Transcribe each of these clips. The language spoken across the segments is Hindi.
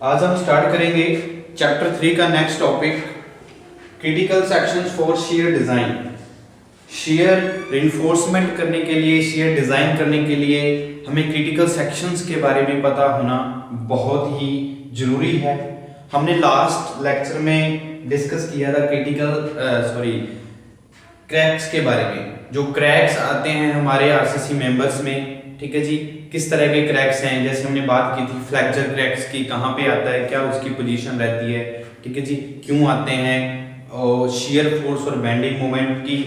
आज हम स्टार्ट करेंगे चैप्टर 3 का next topic, critical sections for shear design. Shear reinforcement करने के लिए, शियर डिजाइन करने के लिए हमें क्रिटिकल सेक्शंस के बारे में पता होना बहुत ही जरूरी है। हमने लास्ट लेक्चर में डिस्कस किया था क्रैक्स के बारे में। जो क्रैक्स आते हैं हमारे आरसीसी मेंबर्स में, ठीक है जी, किस तरह के क्रैक्स हैं। जैसे हमने बात की थी फ्लैक्चर क्रैक्स की, कहाँ पे आता है, क्या उसकी पोजीशन रहती है, ठीक है जी, क्यों आते हैं, और शियर फोर्स और बेंडिंग मोमेंट की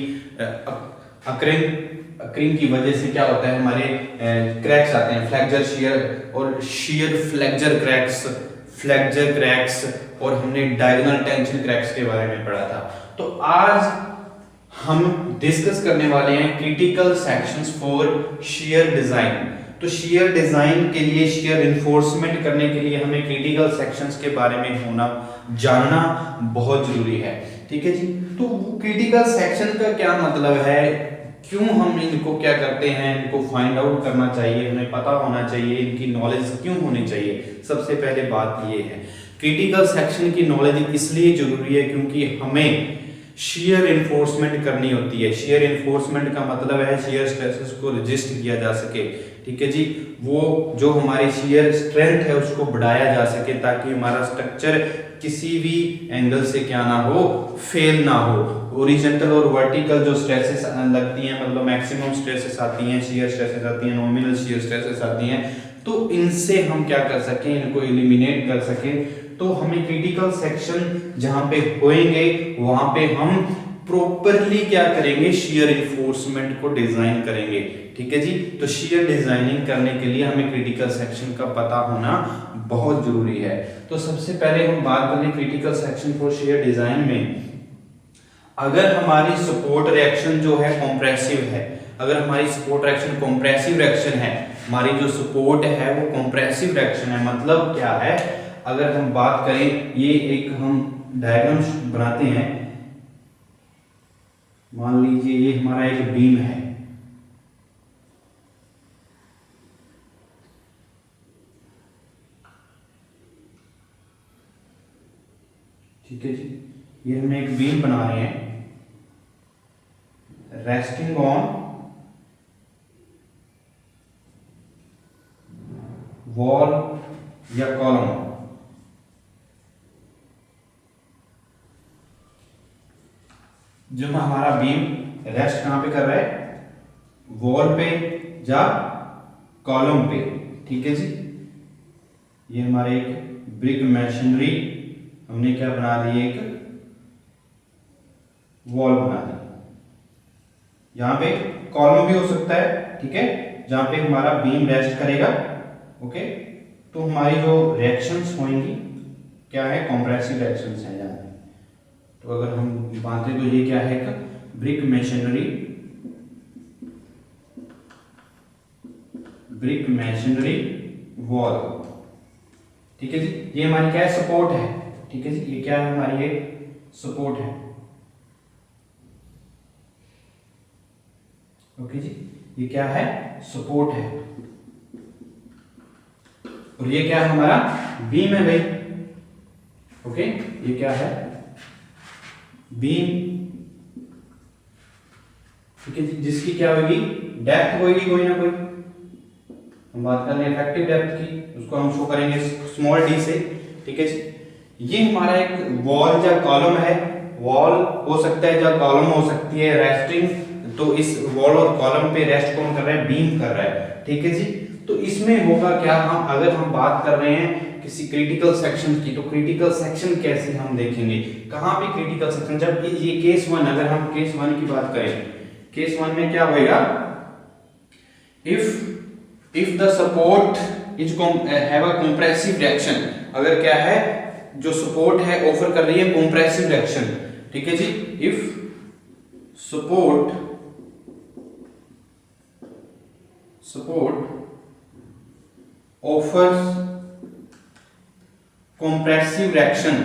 अकरिंग की वजह से क्या होता है, हमारे क्रैक्स आते हैं, फ्लैक्चर शियर और शियर फ्लैक्चर क्रैक्स, और हमने डायगोनल टेंशन क्रैक्स के बारे में पढ़ा था। तो आज हम डिस्कस करने वाले हैं critical sections for shear design. तो शियर डिजाइन के लिए, शियर रिइंफोर्समेंट करने के लिए हमें क्रिटिकल सेक्शंस के बारे में जानना बहुत जरूरी है, ठीक है जी। तो क्रिटिकल सेक्शन का क्या मतलब है, क्यों हम इनको क्या करते हैं, इनको फाइंड आउट करना चाहिए, हमें पता होना चाहिए, इनकी नॉलेज क्यों होनी चाहिए। सबसे पहले बात ये है, क्रिटिकल सेक्शन की नॉलेज इसलिए जरूरी है क्योंकि हमें शियर इन्फोर्समेंट करनी होती है। शियर इन्फोर्समेंट का मतलब है शियर स्ट्रेसेस को रजिस्ट किया जा सके, ठीक है जी, वो जो हमारी शियर स्ट्रेंथ है उसको बढ़ाया जा सके, ताकि हमारा स्ट्रक्चर किसी भी एंगल से क्या ना हो, फेल ना हो। हॉरिजॉन्टल और वर्टिकल जो स्ट्रेसेस लगती हैं, मतलब मैक्सिमम स्ट्रेसेस आती हैं, शियर स्ट्रेसेस आती हैं, नॉमिनल शियर स्ट्रेसेस आती हैं, तो इनसे हम क्या कर सकें, इनको एलिमिनेट कर सकें। तो हमें क्रिटिकल सेक्शन जहां पे होएंगे वहां पे हम प्रॉपरली क्या करेंगे, शियर रिइंफोर्समेंट को डिजाइन करेंगे, ठीक है जी। तो शियर डिजाइनिंग करने के लिए हमें क्रिटिकल सेक्शन का पता होना बहुत जरूरी है। तो सबसे पहले हम बात करें critical section for shear design में। अगर हमारी सपोर्ट रिएक्शन जो है कॉम्प्रेसिव है, अगर हमारी सपोर्ट रिएक्शन कॉम्प्रेसिव रिएक्शन है, हमारी जो सपोर्ट है वो कॉम्प्रेसिव रिएक्शन है, मतलब क्या है, अगर हम बात करें, ये एक हम डायग्राम बनाते हैं, मान लीजिए ये हमारा एक बीम है, ठीक है जी, ये हमने एक बीम बना रहे हैं रेस्टिंग ऑन वॉल या कॉलम। जो हमारा बीम रेस्ट कहां पे कर रहा है, वॉल पे या कॉलम पे, ठीक है जी। ये हमारे एक ब्रिक मशीनरी हमने क्या बना दी, एक वॉल बना दी। यहां पे कॉलम भी हो सकता है, ठीक है, जहां पे हमारा बीम रेस्ट करेगा, ओके। तो हमारी जो रिएक्शंस होंगी क्या है, कॉम्प्रेसिव रिएक्शंस है यहाँ पे। तो अगर हम बात करें तो ये क्या है, ब्रिक मशीनरी वॉल, ठीक है जी। ये हमारी क्या है, सपोर्ट है, ठीक है जी, ये क्या है, हमारी एक सपोर्ट है, ओके जी, ये क्या है, सपोर्ट है। और ये क्या है, हमारा बीम है भाई, ओके। ये क्या है, बीम, ठीक है जी, जिसकी क्या होगी, डेप्थ होगी कोई ना कोई। हम बात कर रहे हैं इफेक्टिव डेप्थ की, उसको हम शो करेंगे स्मॉल डी से, ठीक है जी। ये हमारा एक वॉल या कॉलम है, वॉल हो सकता है या कॉलम हो सकती है रेस्टिंग। तो इस वॉल और कॉलम पे रेस्ट कौन कर रहा है, बीम कर रहा है, ठीक है जी। तो इसमें होगा क्या, हम अगर हम बात कर रहे हैं किसी क्रिटिकल सेक्शन की, तो क्रिटिकल सेक्शन कैसे हम देखेंगे, कहां पे क्रिटिकल सेक्शन, जब ये केस 1, अगर हम केस 1 की बात करें, केस 1 में क्या होएगा, if the support is have a compressive reaction, अगर क्या है, जो सपोर्ट है ऑफर कर रही है compressive reaction, ठीक है जी। if support offers compressive reaction,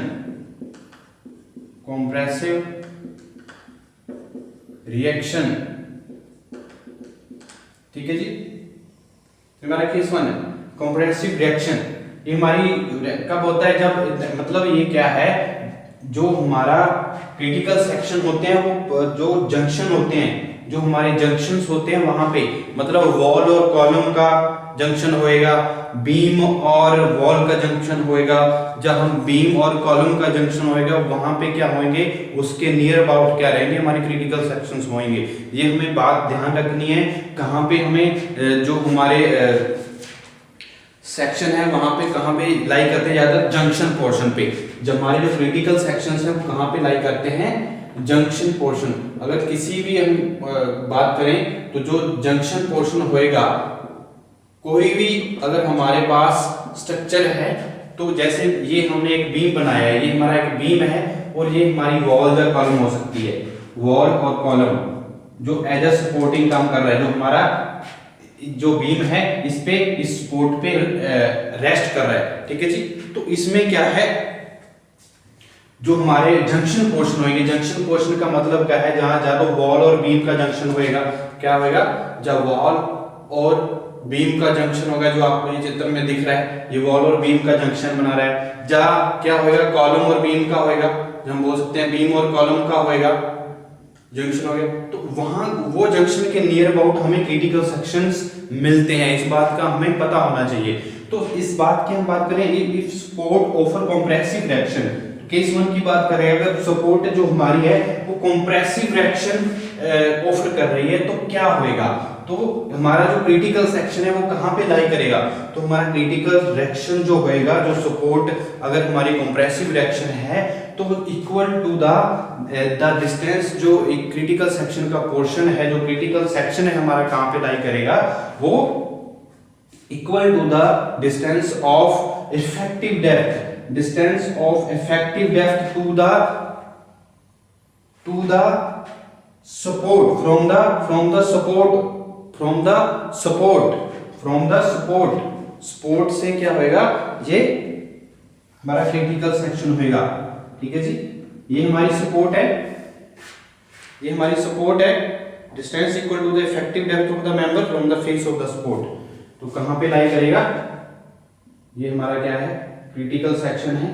ठीक है जी। हमारा केस 1 है, कॉम्प्रेसिव रिएक्शन, ये हमारी कब होता है, जब मतलब ये क्या है, जो हमारा क्रिटिकल सेक्शन होते हैं वो जो जंक्शन होते हैं, जो हमारे जंक्शंस होते हैं वहां पे, मतलब वॉल और कॉलम का जंक्शन होएगा, बीम और वॉल का जंक्शन होएगा, जब हम बीम और कॉलम का जंक्शन होएगा वहां पे क्या होंगे, उसके नियर अबाउट क्या रहेंगे, हमारे क्रिटिकल सेक्शंस होंगे। ये हमें बात ध्यान रखनी है, कहां पे हमें जो हमारे सेक्शन है वहां पे कहां पे लाई करते हैं, ज्यादा जंक्शन पोर्शन पे। जब हमारे जो क्रिटिकल सेक्शंस है वो कहां पे लाई करते हैं, जंक्शन पोर्शन। अगर किसी भी हम बात करें तो जो जंक्शन पोर्शन होएगा, कोई भी अगर हमारे पास स्ट्रक्चर है, तो जैसे ये हमने एक बीम बनाया है, ये हमारा एक बीम है और ये हमारी वॉल या कॉलम हो सकती है, वॉल और कॉलम जो एज अ सपोर्टिंग काम कर रहा है, जो हमारा जो बीम है इस पे इस सपोर्ट पे रेस्ट कर रहा है, ठीक है जी। तो इसमें क्या है, जो हमारे जंक्शन पोर्शन होंगे, जंक्शन पोर्शन का मतलब क्या है, जहां ज्यादा वॉल और बीम का जंक्शन होएगा, क्या होएगा, जब वॉल और बीम का जंक्शन होगा, जो आपको ये चित्र में दिख रहा है, ये वॉल और बीम का जंक्शन बना रहा है। जहां क्या होएगा, कॉलम और बीम का होएगा, जो हम बोल सकते हैं बीम और कॉलम का होएगा जंक्शन हो गया, तो वहां वो जंक्शन के नियर अबाउट हमें क्रिटिकल सेक्शंस मिलते हैं, इस बात का हमें पता होना चाहिए। तो इस बात की हम बात करें, if support offer compressive reaction, case 1 की बात करें, अगर सपोर्ट जो हमारी है वो कंप्रेसिव रिएक्शन ऑफर कर रही है, तो क्या होएगा, तो हमारा जो क्रिटिकल सेक्शन है वो कहां पे लाई करेगा, तो हमारा क्रिटिकल रिएक्शन जो होएगा, जो सपोर्ट अगर हमारी कंप्रेसिव रिएक्शन है तो इक्वल टू द डिस्टेंस, जो एक क्रिटिकल सेक्शन का पोर्शन है, जो क्रिटिकल सेक्शन है हमारा कहां पे लाई करेगा, वो equal to the distance of effective depth, distance of effective depth to the support from the support support से क्या होएगा, ये हमारा क्रिटिकल सेक्शन होएगा, ठीक है जी। ये हमारी सपोर्ट है, ये हमारी सपोर्ट है, distance equal to the effective depth of the member from the face of the support, तो कहां पे लाई करेगा, ये हमारा क्या है, क्रिटिकल सेक्शन है।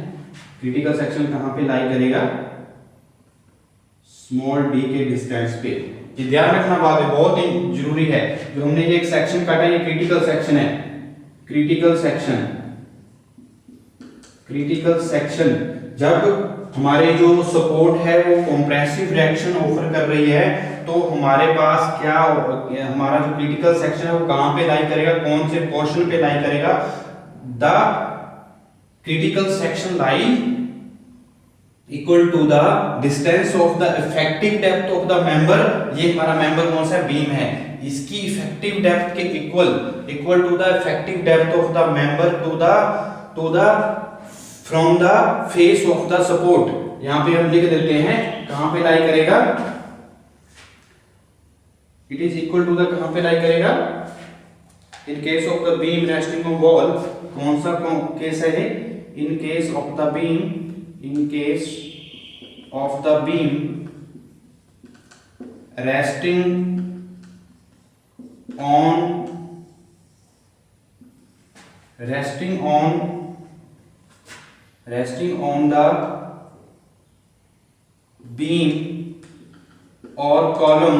क्रिटिकल सेक्शन कहां पे लाई करेगा, स्मॉल डी के डिस्टेंस पे। ये ध्यान रखना बात है, बहुत ही जरूरी है। जो हमने ये एक सेक्शन काटा, ये क्रिटिकल सेक्शन है, क्रिटिकल सेक्शन, क्रिटिकल सेक्शन जब हमारे जो सपोर्ट है वो कंप्रेसिव रिएक्शन ऑफर कर रही है, तो हमारे पास क्या, हमारा जो क्रिटिकल सेक्शन है वो कहां पे लाई करेगा, कौन से पोर्शन पे लाई करेगा, the critical section lie equal to the distance of the effective depth of the member. ये हमारा मेंबर कौन सा बीम है, इसकी इफेक्टिव डेप्थ के equal to the effective depth of the member to the from the face of the support. यहां पे हम लिख देते हैं कहां पे लाई करेगा, it is equal to the कहां पे लाई करेगा, in case of the beam resting on wall, कौन सा केस है, in case of the beam, in case of the beam resting on the beam और कॉलम,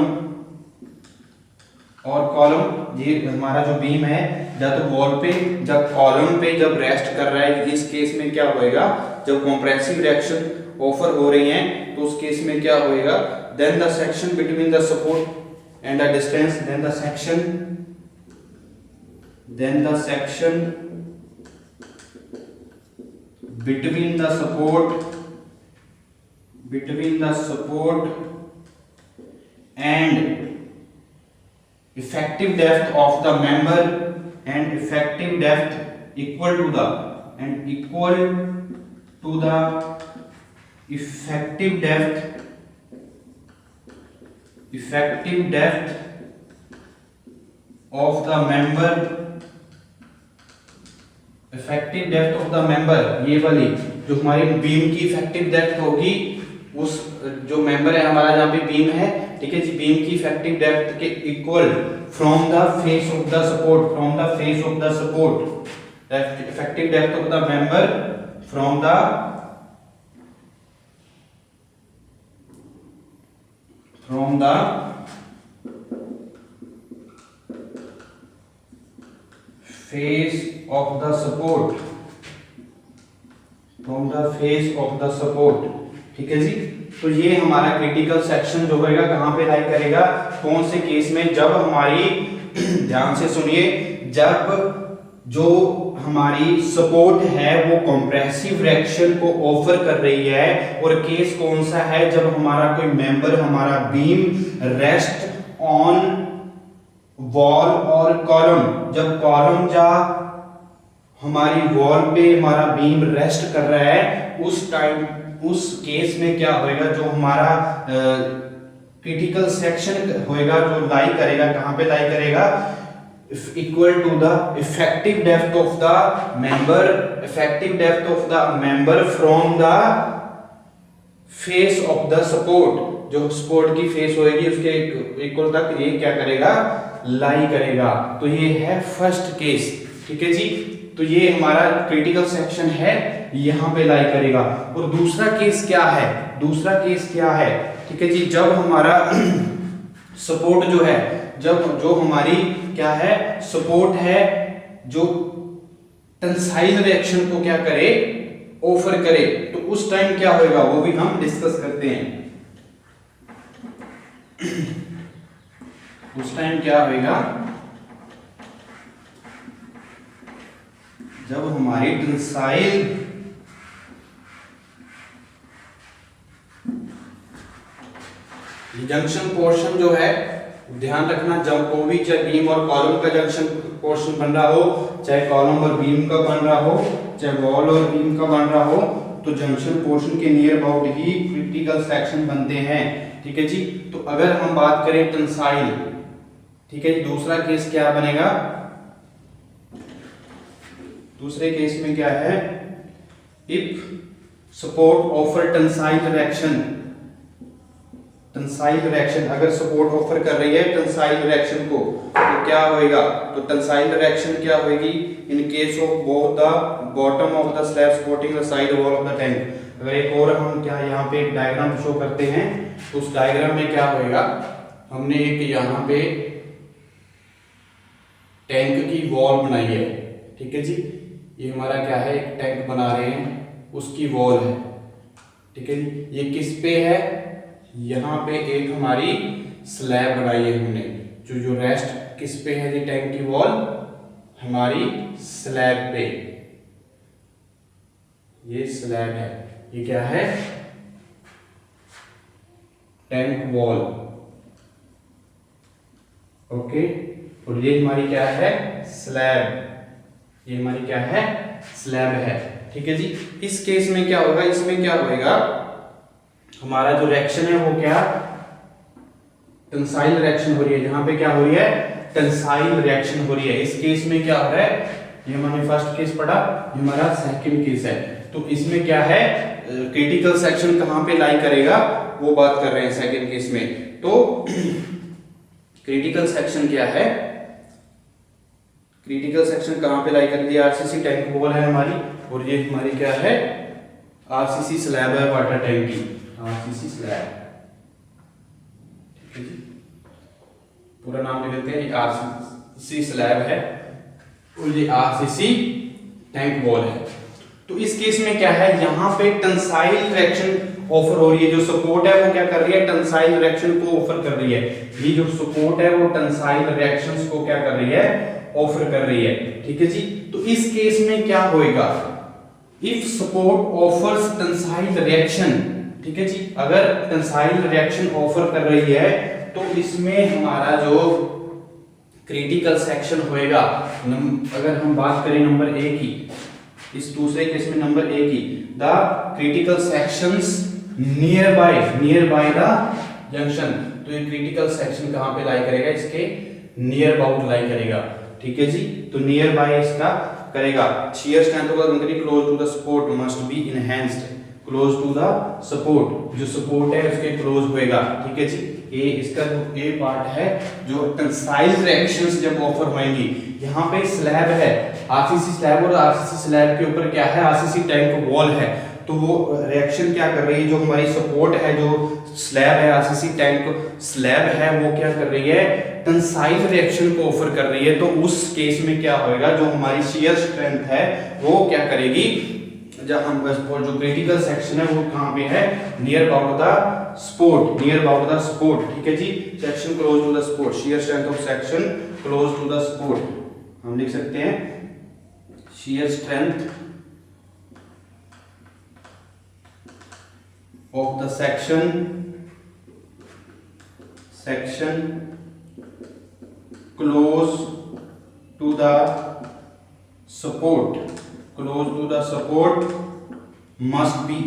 ये हमारा जो बीम है जब तो वॉल पे, जब कॉलम पे जब रेस्ट कर रहा है, इस केस में क्या होएगा, जब कंप्रेसिव रिएक्शन ऑफर हो रही है तो उस केस में क्या होएगा, then the section between the support and the distance, then the section between the support and effective depth of the member and effective depth equal to the effective depth of the member, effective depth of the member, ये वाली जो हमारी बीम की इफेक्टिव डेप्थ होगी, उस जो मेंबर है हमारा जहां पे बीम है, ठीक है जी, बीम की इफेक्टिव डेप्थ के equal from the face of the support, effective depth of the member from the face of the support, from the face of the support. ठीक है जी। तो ये हमारा क्रिटिकल सेक्शन जो होगा कहां पे लाई करेगा, कौन से केस में, जब हमारी ध्यान से सुनिए, जब जो हमारी सपोर्ट है वो कंप्रेसिव रिएक्शन को ऑफर कर रही है। और केस कौन सा है, जब हमारा कोई मेंबर, हमारा बीम रेस्ट ऑन वॉल और कॉलम, जब कॉलम या हमारी वॉल पे हमारा बीम रेस्ट कर रहा है, उस टाइम, उस केस में क्या होएगा, जो हमारा क्रिटिकल सेक्शन होएगा जो लाई करेगा, कहां पे लाई करेगा, equal to the effective depth of the member, effective depth of the member from the face of the support, जो सपोर्ट की फेस होएगी उसके इक्वल तक ये क्या करेगा, लाई करेगा। तो ये है फर्स्ट केस। ठीक है जी। तो ये हमारा क्रिटिकल सेक्शन है, यहां पे लाई करेगा। और दूसरा केस क्या है, दूसरा केस क्या है, ठीक है जी, जब हमारा सपोर्ट जो है, जब जो हमारी क्या है सपोर्ट है, जो टेंसाइल रिएक्शन को क्या करे, ऑफर करे, तो उस टाइम क्या होगा वो भी हम डिस्कस करते हैं। उस टाइम क्या होगा, जब हमारी टेंसाइल जंक्शन पोर्शन जो है, ध्यान रखना, जब कोई भी चाहे बीम और कॉलम का जंक्शन पोर्शन बन रहा हो, चाहे कॉलम और बीम का बन रहा हो, चाहे वॉल और बीम का बन रहा हो, तो जंक्शन पोर्शन के near about he critical section बनते हैं। ठीक है जी। तो अगर हम बात करें टेंसाइल, ठीक है, दूसरा केस क्या बनेगा, दूसरे केस में क्या है, if support offer tensile reaction, tensile reaction अगर सपोर्ट ऑफर कर रही है टेंसाइल रिएक्शन को, तो क्या होएगा, तो टेंसाइल रिएक्शन क्या होगी, इन case of both the bottom of the slab supporting the side wall of the tank. अगर एक और हम क्या यहाँ पे एक डायग्राम शो करते हैं, तो उस डायग्राम में क्या होएगा, हमने एक यहाँ पे टैंक की वॉल बनाई है। ठीक है जी। ये हमारा क्या है, एक टैंक बना रहे हैं, उसकी वॉल है। ठीक है जी। ये किस पे है, यहाँ पे एक हमारी स्लैब बनाई है हमने, जो रेस्ट किस पे है, ये टैंक की वॉल हमारी स्लैब पे, ये स्लैब है, ये क्या है, टैंक वॉल। ओके। और ये हमारी क्या है, स्लैब, ये हमारी क्या है, स्लैब है। ठीक है जी। इस केस में क्या होगा, इसमें क्या होगा, हमारा जो रिएक्शन है वो क्या, टेंसाइल रिएक्शन हो रही है, जहां पे क्या हो रही है, टेंसाइल रिएक्शन हो रही है। इस केस में क्या हो रहा है, ये हमने फर्स्ट केस पढ़ा, ये हमारा सेकंड केस है। तो इसमें क्या है, क्रिटिकल सेक्शन कहां पे लाई करेगा वो बात कर रहे हैं सेकंड केस में। तो क्रिटिकल सेक्शन क्या है, क्रिटिकल सेक्शन कहां पे लाई करेगी, आरसीसी टैंक वॉल है हमारी, और ये हमारी क्या है, आरसीसी स्लैब है वाटर टैंक की, आरसीसी स्लैब। ठीक है जी। पूरा नाम लिख देते हैं, ये आरसीसी स्लैब है और ये आरसीसी टैंक वॉल है। तो इस केस में क्या है, यहां पे टेंसाइल रिएक्शन ऑफर हो रही है, जो सपोर्ट है वो क्या कर रही है, टेंसाइल रिएक्शन को ऑफर कर रही है। ये जो सपोर्ट है वो टेंसाइल रिएक्शंस को क्या कर रही है, ऑफर कर रही है। ठीक है जी। तो इस केस में क्या होएगा, if support offers tensile reaction, ठीक है जी, अगर टेंसाइल रिएक्शन ऑफर कर रही है, तो इसमें हमारा जो क्रिटिकल सेक्शन होएगा, अगर हम बात करें नंबर ए की, इस दूसरे केस में नंबर ए की, the critical sections near by the junction. तो ये क्रिटिकल सेक्शन कहां पे लाई करेगा, इसके नियर अबाउट लाई करेगा। ठीक है जी। तो नियर बाय इसका करेगा। Shear strength of the concrete close to the support must be enhanced. Close to the support, जो सपोर्ट है उसके क्लोज होएगा, ठीक है जी। ए इसका जो ए पार्ट है, जो टेंसाइल रिएक्शंस जब ऑफर होंगी, यहाँ पे स्लैब है, आरसीसी स्लैब, और आरसीसी स्लैब के ऊपर क्या है, आरसीसी टैंक वॉल है, तो वो रिएक्शन क्या कर रही है, जो हमारी सपोर्ट है, जो स्लैब है, आरसीसी टैंक स्लैब है, वो क्या कर रही है, टेंसाइल रिएक्शन को ऑफर कर रही है। तो उस केस में क्या होएगा, जो हमारी शियर स्ट्रेंथ है वो क्या करेगी, जब हम जो क्रिटिकल सेक्शन है वो कहां पे है, near about the support, near about the support, ठीक है जी। Section close to the support, shear strength of section close to the support, हम लिख सकते हैं shear strength of the section close to the support, close to the support must be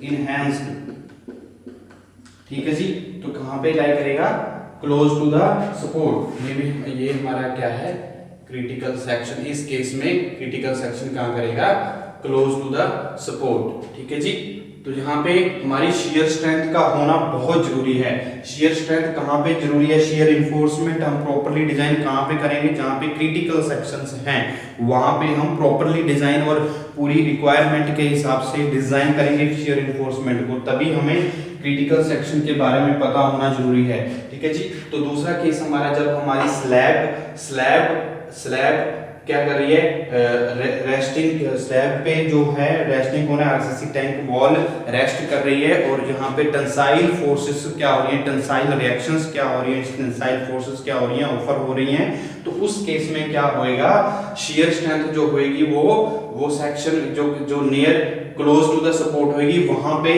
enhanced, ठीक है जी। तो कहां पे लाई करेगा, क्लोज टू द सपोर्ट, ये हमारा क्या है, क्रिटिकल सेक्शन। इस केस में क्रिटिकल सेक्शन कहां करेगा, क्लोज टू द सपोर्ट, ठीक है जी। तो यहाँ पे हमारी शियर स्ट्रेंथ का होना बहुत जरूरी है। शियर स्ट्रेंथ कहाँ पे जरूरी है, शियर इन्फोर्समेंट हम प्रॉपर्ली डिजाइन कहाँ पे करेंगे, जहाँ पे क्रिटिकल सेक्शंस हैं वहां पे हम प्रॉपर्ली डिजाइन और पूरी रिक्वायरमेंट के हिसाब से डिजाइन करेंगे शियर इन्फोर्समेंट को, तभी हमें क्रिटिकल सेक्शन के बारे में पता होना जरूरी है, ठीक है जी। तो दूसरा केस हमारा, जब हमारी स्लैब क्या कर रही है, रेस्टिंग स्लैब पे जो है रेस्टिंग होना, आरसीसी टैंक वॉल रेस्ट कर रही है, और यहाँ पे टेंसाइल फोर्सेस क्या हो रही है, टेंसाइल रिएक्शंस क्या हो रही है, टेंसाइल फोर्सेस क्या हो रही हैं, ऑफर हो रही हैं। तो उस केस में क्या होएगा, शियर स्ट्रेंथ जो होएगी वो सेक्शन जो near close to the support होएगी वहां पे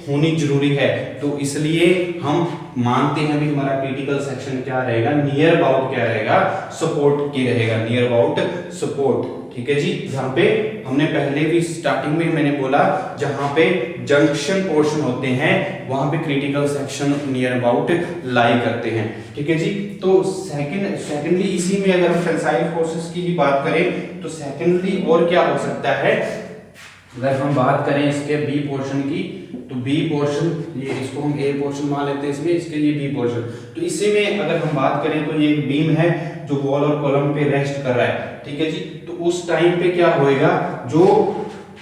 होनी जरूरी है। तो इसलिए हम मानते हैं भी हमारा क्रिटिकल सेक्शन क्या रहेगा, नियर अबाउट क्या रहेगा, सपोर्ट की रहेगा, नियर अबाउट सपोर्ट, ठीक है जी। जहां पे हमने पहले भी स्टार्टिंग में मैंने बोला, जहां पे जंक्शन पोर्शन होते हैं वहां पे क्रिटिकल सेक्शन नियर अबाउट लाई करते हैं, ठीक है जी। तो सेकेंडली इसी में अगर हम टेंसाइल फोर्सेस की बात करें तो सेकेंडली और क्या हो सकता है, अगर हम बात करें इसके बी पोर्शन की, तो बी पोर्शन, ये इसको हम ए पोर्शन मान लेते हैं इसमें, इसके लिए बी पोर्शन। तो इसी में अगर हम बात करें तो ये एक बीम है जो वॉल और कॉलम पे रेस्ट कर रहा है, ठीक है जी। तो उस टाइम पे क्या होएगा, जो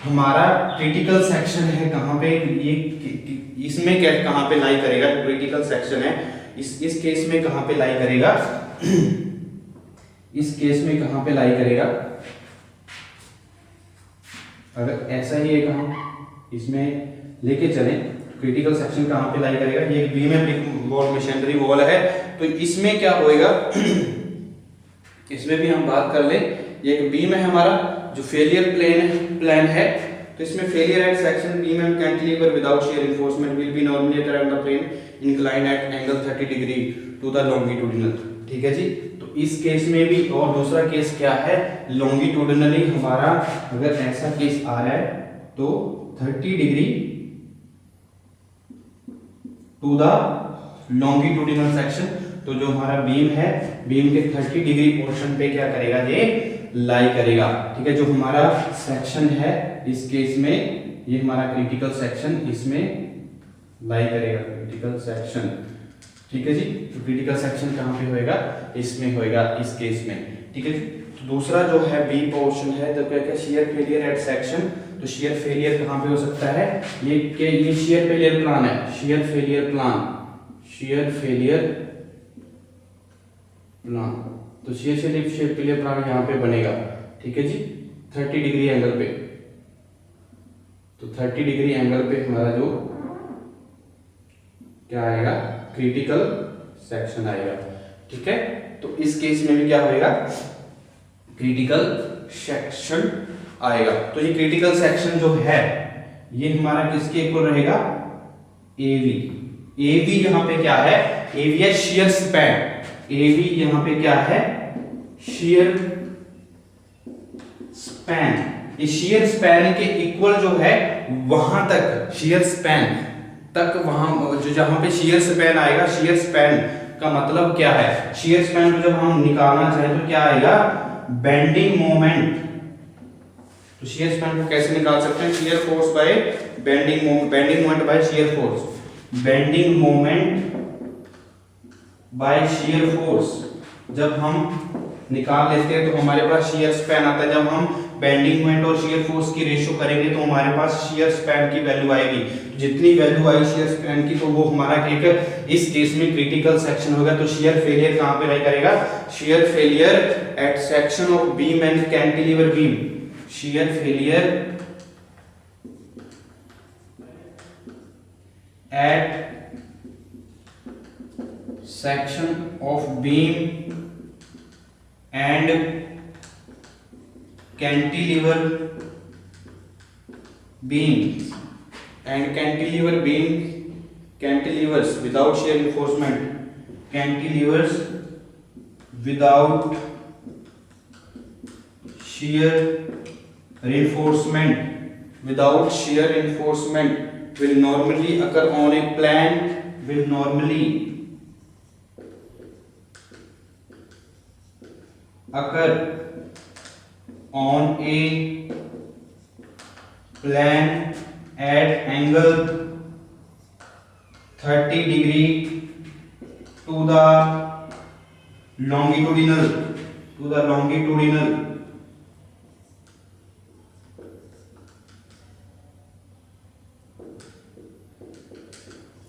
हमारा क्रिटिकल सेक्शन है कहाँ पे, ये इसमें क्या कहाँ पे लाई करेगा, क्रिटिकल सेक्शन है इस केस में कहाँ पे लाई करेगा इस केस में कहाँ पे लाई करेगा, अगर ऐसा ही एक हम इसमें लेके चलें, क्रिटिकल सेक्शन कहाँ पे लाई करेगा, ये बीम है, वॉल मशीनरी वॉल है, तो इसमें क्या होएगा इसमें भी हम बात कर ले, ये एक बीम है हमारा जो फेलियर प्लान है, तो इसमें failure at section beam and cantilever without shear enforcement will be normally around the plane inclined at angle 30 degree to the longitudinal, ठीक है जी। तो इस केस में भी, और दूसरा केस क्या है, लॉन्गिट्यूडिनली हमारा अगर ऐसा केस आ रहा है तो 30 degree to the longitudinal section, तो जो हमारा बीम है, बीम के 30 डिग्री पोर्शन पे क्या करेगा, ये लाई करेगा, ठीक है। जो हमारा सेक्शन है इस केस में, ये हमारा क्रिटिकल सेक्शन इसमें लाई करेगा, क्रिटिकल सेक्शन, ठीक है जी। तो क्रिटिकल सेक्शन कहाँ पे होएगा, इसमें होएगा इस केस में, ठीक है जी। तो दूसरा जो है बी पोर्शन है, तो क्या क्या शियर फेलियर एट सेक्शन, तो शियर फेलियर कहाँ पे हो सकता है, ये शियर फेलियर प्लान है, शियर फेलियर प्लान, तो शियर फेलियर प्लान यहाँ पे बनेगा, ठीक है जी, 30 डिग्री एंगल पे। तो 30 डिग्री एंगल पे हमारा जो क्या आएगा, क्रिटिकल सेक्शन आएगा, ठीक है। तो इस केस में भी क्या होएगा, क्रिटिकल सेक्शन आएगा। तो ये क्रिटिकल सेक्शन जो है ये हमारा किसके इक्वल रहेगा, एवी यहाँ पे क्या है, एवी है शियर स्पैन, एवी यहाँ पे क्या है, शियर स्पैन, ये शियर स्पैन के इक्वल जो है वहां तक, शियर स्पैन तक, वहां जो जहां पे शियर स्पैन आएगा, शियर स्पैन का मतलब क्या है, शियर स्पैन को जब हम निकालना चाहें तो क्या आएगा, बेंडिंग मोमेंट तो शियर स्पैन को कैसे निकाल सकते हैं? Shear force by bending moment bye shear force, bending moment bye shear force जब हम निकाल लेते हैं तो हमारे पास शियर स्पैन आता है। जब हम बेंडिंग मोमेंट और शियर फोर्स की रेशियो करेंगे तो हमारे पास शियर स्पैन की वैल्यू आएगी। जितनी वैल्यू आई शियर स्पैन की तो वो हमारा एक इस केस में क्रिटिकल सेक्शन होगा। तो शियर फेलियर कहां पे लाई करेगा? Shear failure at section of beam and cantilever beam, shear failure eight section of beam and cantilever beams and cantilevers without shear reinforcement, cantilevers without shear reinforcement will normally occur on a plane, will normally occur on a plane at angle 30 degree to the longitudinal,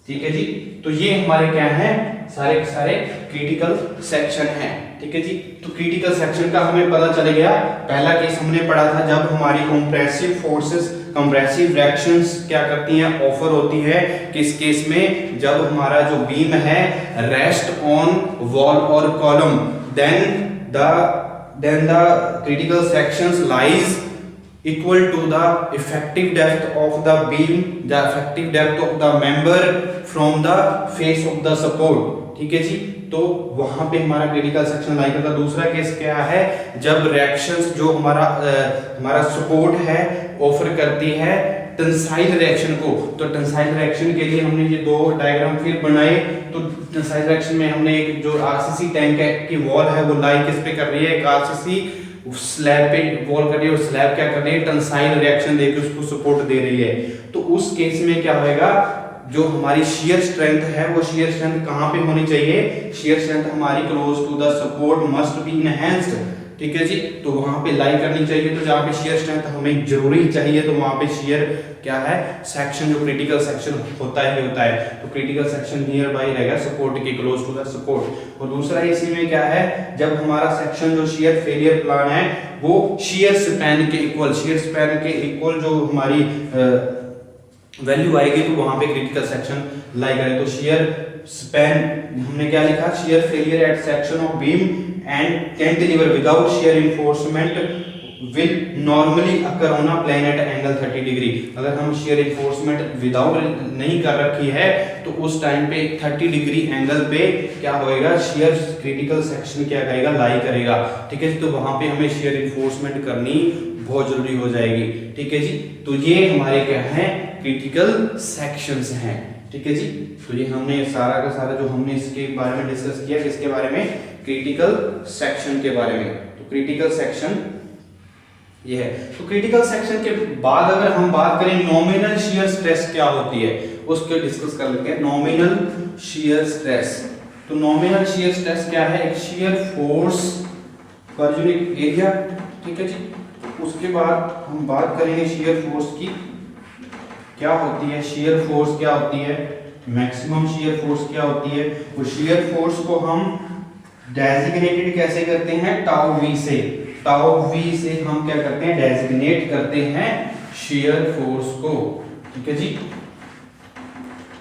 ठीक है जी। तो ये हमारे क्या है, सारे के सारे क्रिटिकल सेक्शन हैं। ठीक है जी। तो क्रिटिकल सेक्शन का हमें पता चल गया। पहला केस हमने पढ़ा था जब हमारी कंप्रेसिव फोर्सेस, कंप्रेसिव रिएक्शंस क्या करती हैं, ऑफर होती है। किस केस में? जब हमारा जो बीम है रेस्ट ऑन वॉल और column, then the critical sections lies equal to the effective depth of the beam, the effective depth of the member from the face of the support। ठीक है जी। तो वहां पे हमारा क्रिटिकल सेक्शन लाई करता। दूसरा केस क्या है? जब रिएक्शंस जो हमारा सपोर्ट है ऑफर करती है टेंसाइल रिएक्शन को। तो टेंसाइल रिएक्शन के लिए हमने ये दो डायग्राम फिर बनाए। तो टेंसाइल रिएक्शन में हमने एक जो आरसीसी टैंक है की वॉल है वो लाई किस पे कर रही है? एक आरसीसी स्लैब पे वॉल कर रही है और स्लैब क्या कर रही है? टेंसाइल रिएक्शन देकर उसको सपोर्ट दे रही है। तो उस केस में क्या होएगा? जो हमारी शियर स्ट्रेंथ है वो शियर स्ट्रेंथ कहां पे होनी चाहिए? शियर स्ट्रेंथ हमारी close to the support must be enhanced. ठीक है जी। तो वहां पे लाई करनी चाहिए। तो जहां पे शियर स्ट्रेंथ हमें जरूरी चाहिए तो वहां पे शियर क्या है? सेक्शन जो क्रिटिकल सेक्शन होता है। तो क्रिटिकल सेक्शन नियर बाय रहेगा सपोर्ट के, क्लोज टू द सपोर्ट। और दूसरा इसी में क्या है? जब हमारा सेक्शन जो शियर फेलियर प्लान है वो शियर स्पैन के इक्वल जो हमारी वैल्यू आएगी तो वहां पे क्रिटिकल सेक्शन लाई करें। तो शियर स्पैन हमने क्या लिखा? Shear failure at section of beam and cantilever without shear reinforcement will normally occur on a plane at angle 30 degree. अगर हम shear reinforcement विदाउट नहीं कर रखी है तो उस टाइम पे 30 डिग्री एंगल पे क्या होएगा? shear क्रिटिकल सेक्शन क्या करेगा? लाई करेगा। ठीक है जी। तो वहां पे हमें shear reinforcement करनी बहुत जरूरी हो जाएगी। ठीक है जी। तो ये हमारे क्या है? क्रिटिकल सेक्शंस हैं। ठीक है जी। तो ये हमने सारा का सारा जो हमने इसके बारे में डिस्कस किया, किसके बारे में? क्रिटिकल सेक्शन के बारे में। तो क्रिटिकल सेक्शन ये है। तो क्रिटिकल सेक्शन के बाद अगर हम बात करें नॉमिनल शियर स्ट्रेस क्या होती है उसको डिस्कस कर लेते हैं। Nominal shear stress. तो नॉमिनल शियर स्ट्रेस क्या है? एक shear force per unit area. ठीक है जी। उसके बाद हम बात करेंगे शियर फोर्स की क्या होती है। शियर फोर्स क्या होती है? मैक्सिमम शियर फोर्स क्या होती है? वो शियर फोर्स को हम डेजिग्नेटेड कैसे करते हैं? टाउ वी से। टाउ वी से हम क्या करते हैं? डेजिग्नेट करते हैं शियर फोर्स को। ठीक है जी।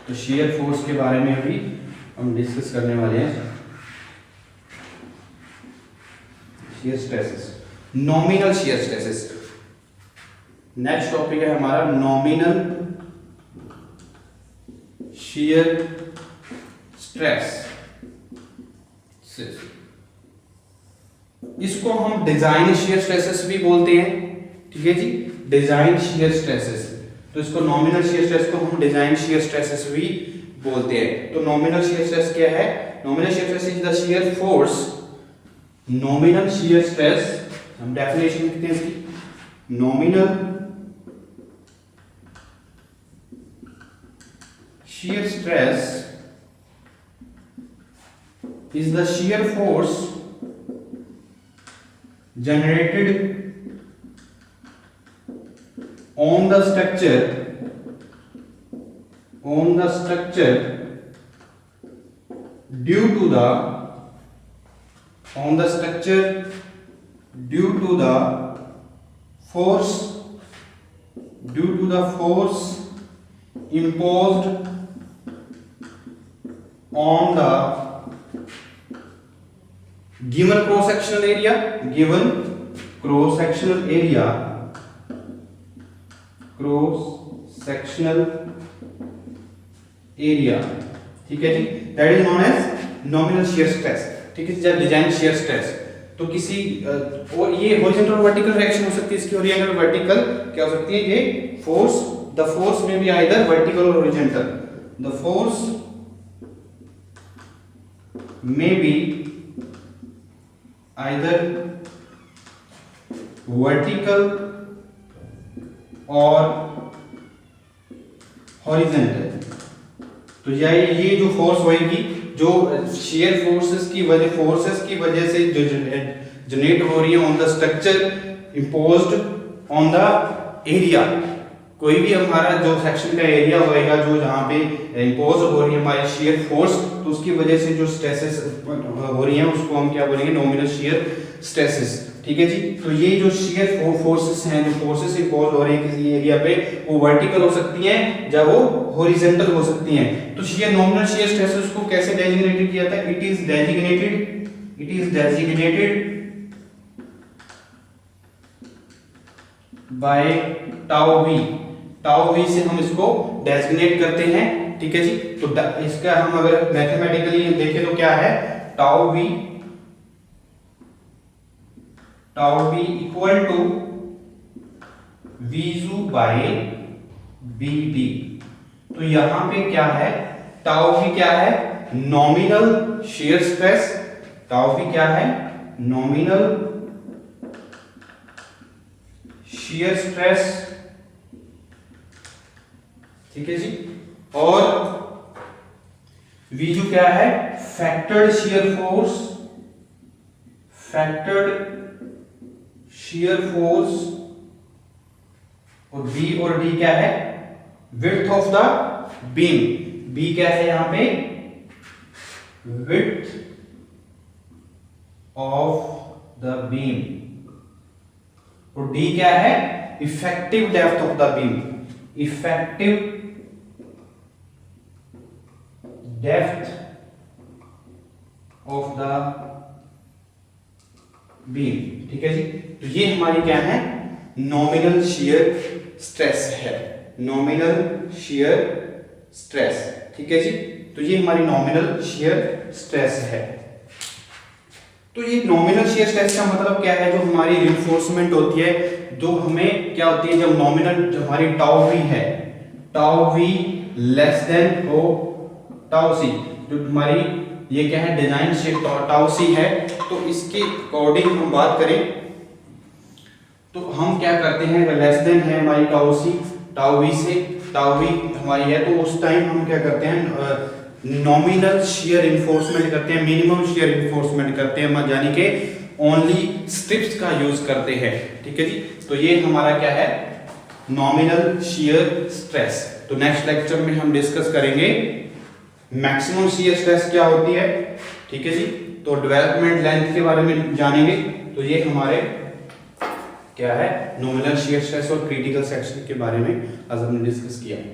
तो शियर फोर्स के बारे में अभी हम डिस्कस करने वाले हैं। Shear stresses, nominal shear stresses. Next topic है हमारा नॉमिनल शियर स्ट्रेस। इसको हम डिजाइन शियर स्ट्रेसेस भी बोलते हैं। ठीक है जी। Design shear stresses. तो इसको नॉमिनल शियर स्ट्रेस को हम डिजाइन शियर स्ट्रेसेस भी बोलते हैं। तो नॉमिनल शियर स्ट्रेस क्या है? Nominal shear stress is the shear force. Nominal shear stress हम डेफिनेशन लिखते हैं इसकी। nominal shear stress is the shear force generated on the structure due to the force imposed on the given cross sectional area, ठीक है जी, that is known as nominal shear stress. ठीक है, जब डिजाइन शियर स्ट्रेस तो किसी और ये हॉरिजॉन्टल और वर्टिकल रिएक्शन हो सकती है, इसकी हॉरिजॉन्टल और वर्टिकल क्या हो सकती है, ये फोर्स, द फोर्स में भी आइदर वर्टिकल और हॉरिजॉन्टल, द फोर्स में बी आइदर वर्टिकल और हॉरिजॉन्टल। तो ये जो फोर्स होगी, जो शेयर फोर्सेस की वजह से जो जनरेट हो रही है on the structure imposed on the area, कोई भी हमारा जो सेक्शन का एरिया होएगा जो जहां पे इम्पोज हो रही है हमारी शेयर फोर्स, तो उसकी वजह से जो स्ट्रेसेस हो रही हैं उसको हम क्या बोलेंगे, नॉमिनल शेयर स्ट्रेसेस। ठीक है जी, तो ये जो शेयर फोर्सेस हैं, जो फोर्सेस इम्पोज हो रही है किसी एरिया पे, वो वर्टिकल हो सकती हैं या वो हॉरिजॉन्टल हो सकती हैं। तो शेयर नॉमिनल शेयर स्ट्रेसेस को कैसे डेजिग्नेटेड किया था, it is designated by tau V से हम इसको डेजिग्नेट करते हैं। ठीक है जी, तो इसका हम अगर मैथमेटिकली देखें तो क्या है, tau V equal to Vzu by BD। तो यहां पे क्या है, टाउ वी क्या है, nominal shear stress, tau V क्या है, नॉमिनल शेयर स्ट्रेस। ठीक है जी, और Vzu क्या है, फैक्टर्ड शेयर फोर्स, और B और D क्या है, width of the beam. B क्या है यहां पे, विड्थ ऑफ द बीम, और D क्या है, effective depth of the beam, effective depth of the beam. ठीक है जी, तो ये हमारी क्या है, नॉमिनल शियर स्ट्रेस है, नॉमिनल शियर स्ट्रेस। ठीक है जी, तो ये हमारी नॉमिनल शियर स्ट्रेस है। तो ये नॉमिनल शियर स्ट्रेस का मतलब क्या है, जो हमारी रिइंफोर्समेंट होती है, जो हमें क्या होती है, जब नॉमिनल जो हमारी टाउ वी है, टाउ वी लेस देन हो टाउ सी, जो हमारी ये क्या है, डिजाइन शेप टाउ सी है। तो इसके अकॉर्डिंग हम बात करें तो हम क्या करते हैं, लेस देन है हमारी टाउ सी, टाउ वी हमारी है, तो उस टाइम हम क्या करते हैं, नॉमिनल शियर इन्फोर्समेंट करते हैं, मिनिमम शियर इन्फोर्समेंट करते हैं, यानी कि ओनली स्ट्रिप्स का यूज करते हैं। ठीक है जी, तो ये हमारा क्या है, नॉमिनल शियर स्ट्रेस। तो नेक्स्ट लेक्चर में हम डिस्कस करेंगे मैक्सिमम शियर स्ट्रेस क्या होती है। ठीक है जी, तो डेवलपमेंट लेंथ के बारे में जानेंगे। तो ये हमारे क्या है, नॉमिनल शियर स्ट्रेस और क्रिटिकल सेक्शन के बारे में आज हमने डिस्कस किया है।